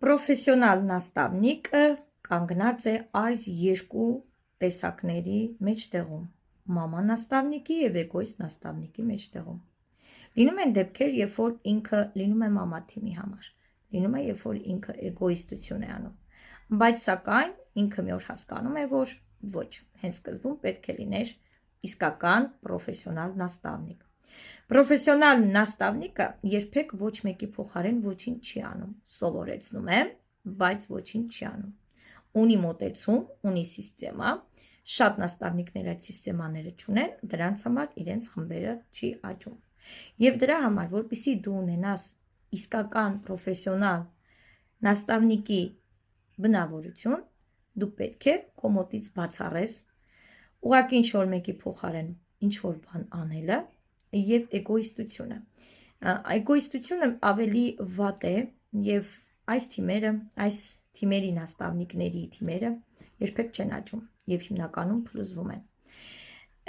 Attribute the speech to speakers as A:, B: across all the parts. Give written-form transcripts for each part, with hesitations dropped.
A: Պրոֆեսիոնալ նաստավնիկը կանգնած է այս երկու տեսակների մեջտեղում, մամա նաստավնիկի և էգոիստ նաստավնիկի մեջտեղում։ Լինում են դեպքեր, երբ որ ինքը լինում է մամա թիմի համար, լինում է, երբ որ ինքը էգոիստություն է անում, բայց սակայն ինքը մի օր հասկանում է, որ ոչ, հենց սկզբում պետք է լիներ իսկական պրոֆեսիոնալ նաստավնիկ։ Պրոֆեսիոնալ նաստավնիկը երբեք ոչ մեկի փոխարեն ոչինչ չի անում, սովորեցնում է, բայց ոչինչ չի անում։ Ունի մոտեցում, ունի սիստեմա, շատ նաստավնիկներ այդ սիստեմաները չունեն, դրանց համար իրենց խմբերը չի աճում։ Եվ դրա համար, որպեսզի դու ունենաս իսկական պրոֆեսիոնալ նաստավնիկի բնավորություն, դու պետք է քո մոտից բացառես ուղղակի ինչ-որ մեկի փոխարեն ինչ-որ բան անելը և էգոիստությունը։ Էգոիստությունը ավելի վատ է և այս թիմերի նաստավնիկների թիմերը երբեք չեն աճում և հիմնականում փլուզվում են։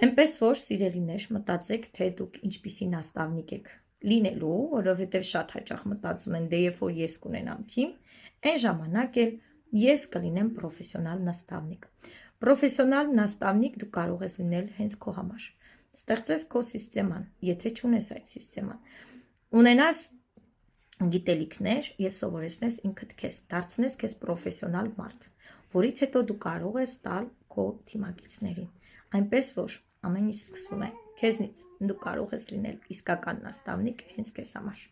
A: Էնպես որ, սիրելիներ, մտածեք, թե դուք ինչպիսի նաստավնիկ եք լինելու, որովհետև շատ հաճախ մտածում են, դե երբ որ ես կունենամ թիմ, այն ժամանակ էլ ես կլինեմ պրոֆեսիոնալ նաստավնիկ։ Պրոֆեսիոնալ նաստավնիկ դու կարող ես լինել հենց քո համար։ Ստեղծես քո սիստեման, եթե չունես այդ սիստեման, ունենաս գիտելիքներ և սովորեցնես ինքդ քեզ, դարձնես քեզ պրոֆեսիոնալ մարդ, որից հետո դու կարող ես տալ քո թիմակիցներին, այնպես որ ամեն ինչ սկսվում է քեզնից, դու կարող ես լինել իսկական նաստավնիկ հենց քեզ համար։